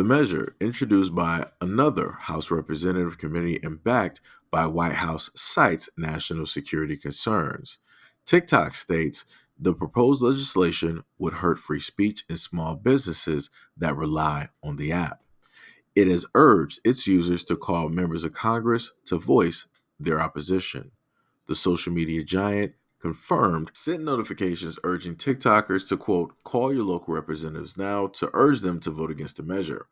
The measure, introduced by another House Representative committee and backed by White House, cites national security concerns. TikTok states the proposed legislation would hurt free speech in small businesses that rely on the app. It has urged its users to call members of Congress to voice their opposition. The social media giant confirmed sent notifications urging TikTokers to, quote, call your local representatives now to urge them to vote against the measure.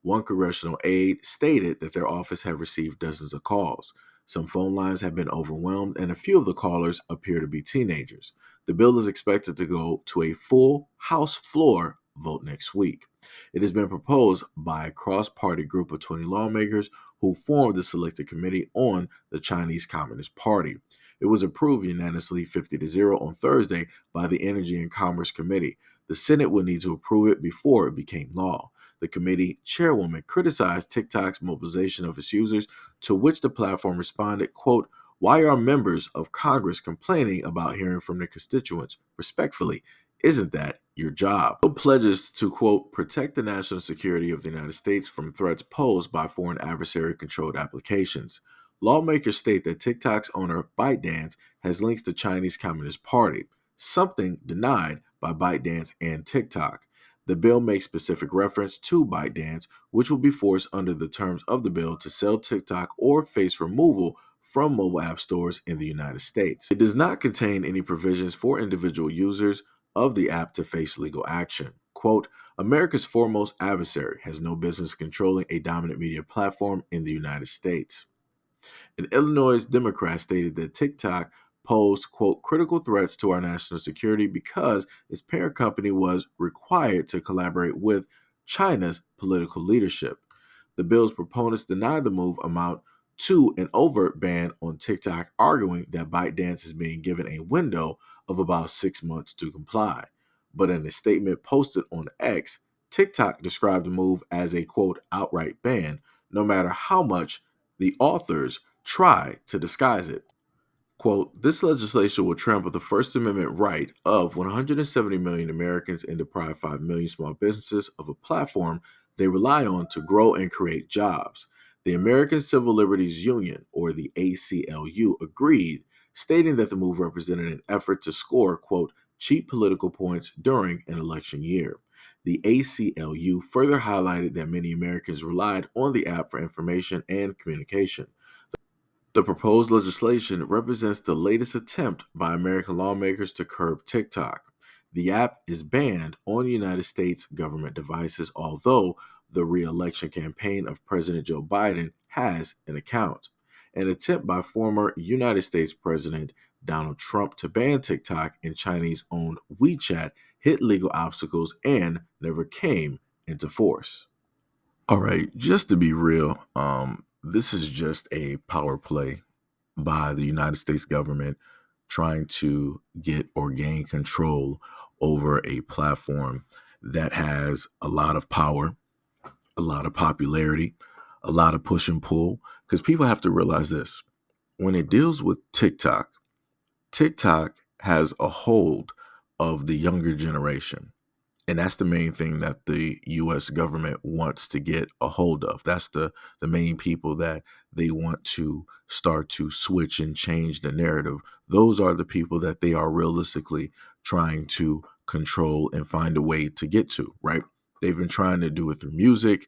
One congressional aide stated that their office had received dozens of calls. Some phone lines have been overwhelmed, and a few of the callers appear to be teenagers. The bill is expected to go to a full House floor vote next week. It has been proposed by a cross party group of 20 lawmakers who formed the Selected Committee on the Chinese Communist Party. It was approved unanimously 50-0 on Thursday by the Energy and Commerce Committee. The Senate would need to approve it before it became law. The committee chairwoman criticized TikTok's mobilization of its users, to which the platform responded, quote, why are members of Congress complaining about hearing from their constituents? Respectfully, isn't that your job? Bill pledges to, quote, protect the national security of the United States from threats posed by foreign adversary-controlled applications. Lawmakers state that TikTok's owner, ByteDance, has links to Chinese Communist Party, something denied by ByteDance and TikTok. The bill makes specific reference to ByteDance, which will be forced under the terms of the bill to sell TikTok or face removal from mobile app stores in the United States. It does not contain any provisions for individual users of the app to face legal action. Quote, America's foremost adversary has no business controlling a dominant media platform in the United States. An Illinois Democrat stated that TikTok posed, quote, critical threats to our national security because its parent company was required to collaborate with China's political leadership. The bill's proponents denied the move amount to an overt ban on TikTok, arguing that ByteDance is being given a window of about 6 months to comply. But in a statement posted on X, TikTok described the move as a, quote, outright ban, no matter how much the authors try to disguise it. Quote, this legislation will trample the First Amendment right of 170 million Americans and deprive 5 million small businesses of a platform they rely on to grow and create jobs. The American Civil Liberties Union, or the ACLU, agreed, stating that the move represented an effort to score, quote, cheap political points during an election year. The ACLU further highlighted that many Americans relied on the app for information and communication. The proposed legislation represents the latest attempt by American lawmakers to curb TikTok. The app is banned on United States government devices, although the re-election campaign of President Joe Biden has an account. An attempt by former United States President Donald Trump to ban TikTok and Chinese-owned WeChat hit legal obstacles and never came into force. All right, just to be real, this is just a power play by the United States government trying to get or gain control over a platform that has a lot of power, a lot of popularity, a lot of push and pull. Because people have to realize this. When it deals with TikTok, TikTok has a hold of the younger generation. And that's the main thing that the U.S. government wants to get a hold of. That's the main people that they want to start to switch and change the narrative. Those are the people that they are realistically trying to control and find a way to get to, right? They've been trying to do it through music,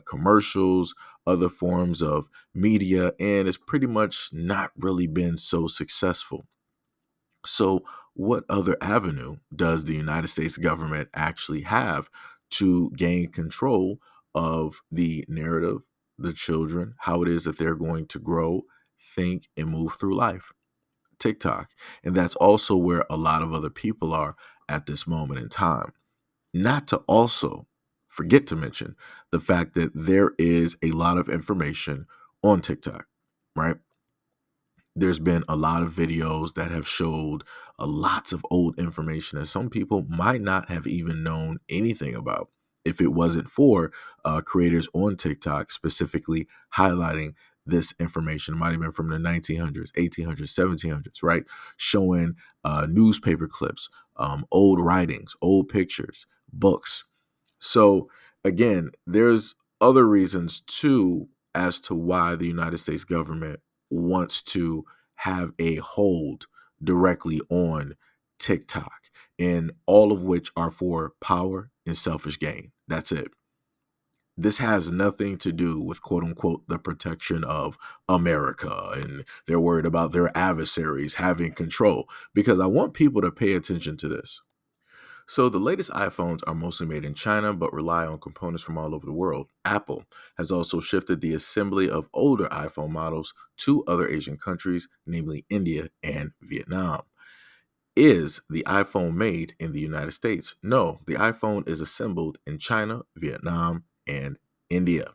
commercials, other forms of media, and it's pretty much not really been so successful. So, what other avenue does the United States government actually have to gain control of the narrative, the children, how it is that they're going to grow, think, and move through life? TikTok. And that's also where a lot of other people are at this moment in time. Not to also forget to mention the fact that there is a lot of information on TikTok, right? There's been a lot of videos that have showed lots of old information that some people might not have even known anything about if it wasn't for creators on TikTok specifically highlighting this information. It might have been from the 1900s, 1800s, 1700s, right? Showing newspaper clips, old writings, old pictures, books. So Again, there's other reasons too as to why the United States government wants to have a hold directly on TikTok, and all of which are for power and selfish gain. That's it. This has nothing to do with quote unquote the protection of America, and they're worried about their adversaries having control, because I want people to pay attention to this. So, the latest iPhones are mostly made in China but rely on components from all over the world. Apple has also shifted the assembly of older iPhone models to other Asian countries, namely India and Vietnam. Is the iPhone made in the United States? No, the iPhone is assembled in China, Vietnam, and India.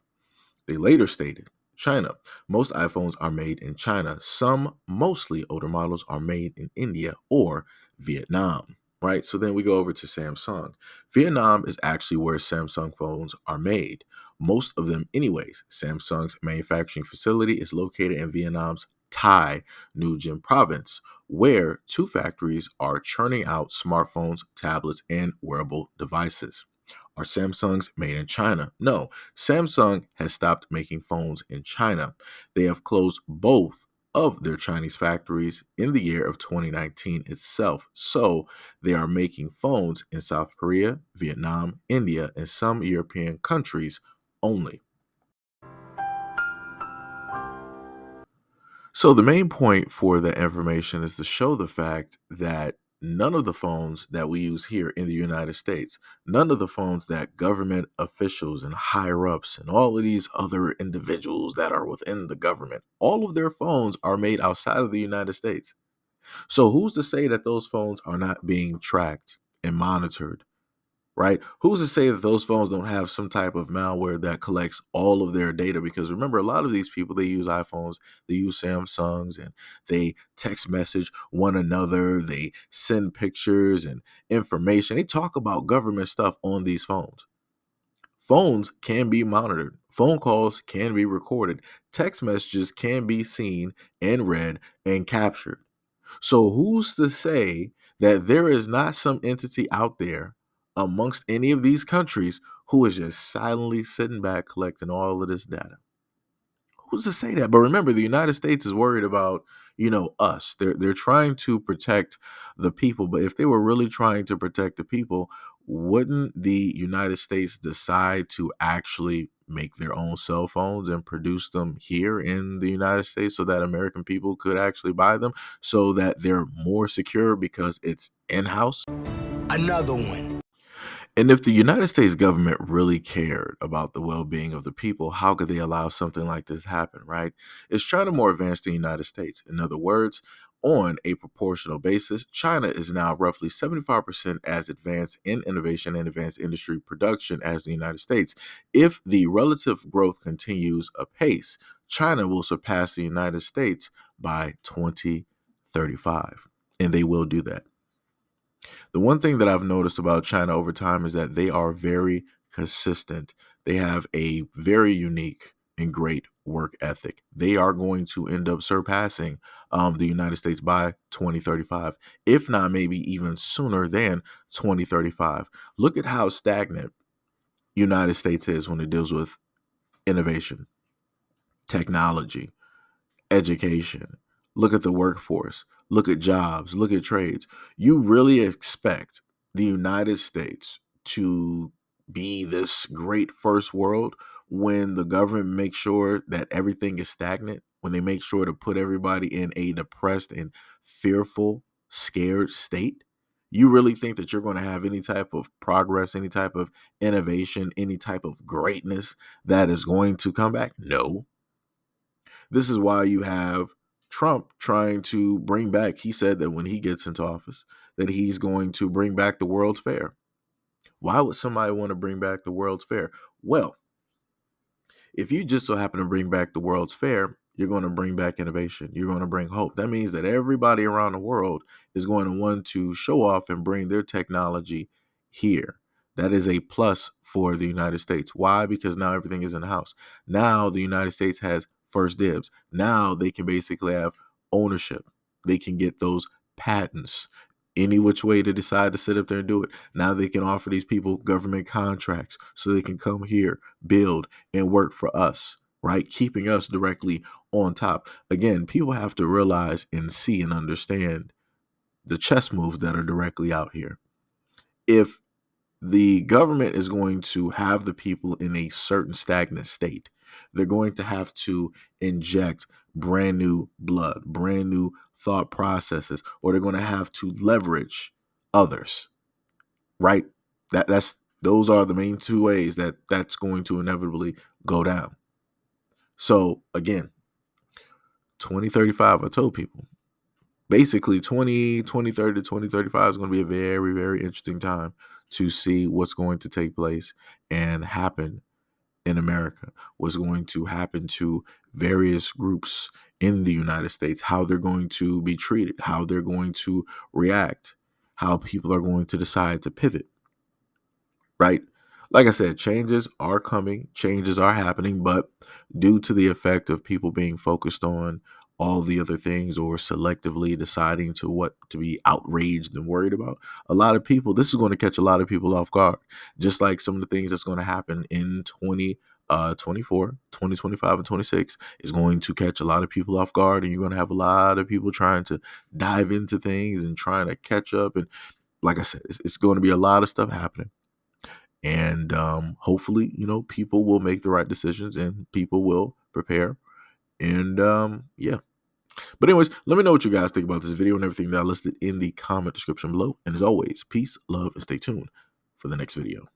They later stated, China. Most iPhones are made in China. Some, mostly older models, are made in India or Vietnam. Right? So then we go over to Samsung. Vietnam is actually where Samsung phones are made. Most of them, anyways. Samsung's manufacturing facility is located in Vietnam's Thai New Dinh province, where two factories are churning out smartphones, tablets, and wearable devices. Are Samsungs made in China? No, Samsung has stopped making phones in China. They have closed both of their Chinese factories in the year of 2019 itself. So they are making phones in South Korea, Vietnam, India, and some European countries only. So the main point for the information is to show the fact that none of the phones that we use here in the United States, none of the phones that government officials and higher ups and all of these other individuals that are within the government, all of their phones are made outside of the United States. So who's to say that those phones are not being tracked and monitored? Right? Who's to say that those phones don't have some type of malware that collects all of their data? Because remember, a lot of these people, they use iPhones, they use Samsungs, and they text message one another, they send pictures and information. They talk about government stuff on these phones. Phones can be monitored. Phone calls can be recorded. Text messages can be seen and read and captured. So who's to say that there is not some entity out there amongst any of these countries who is just silently sitting back collecting all of this data? Who's to say that? But remember, the United States is worried about, us. They're trying to protect the people. But if they were really trying to protect the people, wouldn't the United States decide to actually make their own cell phones and produce them here in the United States so that American people could actually buy them so that they're more secure because it's in-house? Another one. And if the United States government really cared about the well-being of the people, how could they allow something like this to happen, right? It's China more advanced than the United States. In other words, on a proportional basis, China is now roughly 75% as advanced in innovation and advanced industry production as the United States. If the relative growth continues apace, China will surpass the United States by 2035. And they will do that. The one thing that I've noticed about China over time is that they are very consistent. They have a very unique and great work ethic. They are going to end up surpassing the United States by 2035, if not maybe even sooner than 2035. Look at how stagnant United States is when it deals with innovation, technology, education, look at the workforce, look at jobs, look at trades. You really expect the United States to be this great first world when the government makes sure that everything is stagnant, when they make sure to put everybody in a depressed and fearful, scared state? You really think that you're going to have any type of progress, any type of innovation, any type of greatness that is going to come back? No. This is why you have Trump trying to bring back, he said that when he gets into office, that he's going to bring back the World's Fair. Why would somebody want to bring back the World's Fair? Well, if you just so happen to bring back the World's Fair, you're going to bring back innovation. You're going to bring hope. That means that everybody around the world is going to want to show off and bring their technology here. That is a plus for the United States. Why? Because now everything is in the house. Now the United States has first dibs. Now they can basically have ownership. They can get those patents. any which way they decide to sit up there and do it. Now they can offer these people government contracts so they can come here, build, and work for us, right? Keeping us directly on top. Again, people have to realize and see and understand the chess moves that are directly out here. If the government is going to have the people in a certain stagnant state, they're going to have to inject brand new blood, brand new thought processes, or they're going to have to leverage others, right? That's those are the main two ways that that's going to inevitably go down. So again, 2035, I told people, basically 2030 to 2035 is going to be a very, very interesting time to see what's going to take place and happen in America, what's going to happen to various groups in the United States, how they're going to be treated, how they're going to react, how people are going to decide to pivot, right? Like I said, changes are coming, changes are happening, but due to the effect of people being focused on all the other things or selectively deciding to what to be outraged and worried about, a lot of people, this is going to catch a lot of people off guard. Just like some of the things that's going to happen in 2024, 2025, and 26 is going to catch a lot of people off guard, and you're going to have a lot of people trying to dive into things and trying to catch up. And like I said, it's going to be a lot of stuff happening. And hopefully, people will make the right decisions and people will prepare. And yeah. But anyways, let me know what you guys think about this video and everything that I listed in the comment description below. And as always, peace, love, and stay tuned for the next video.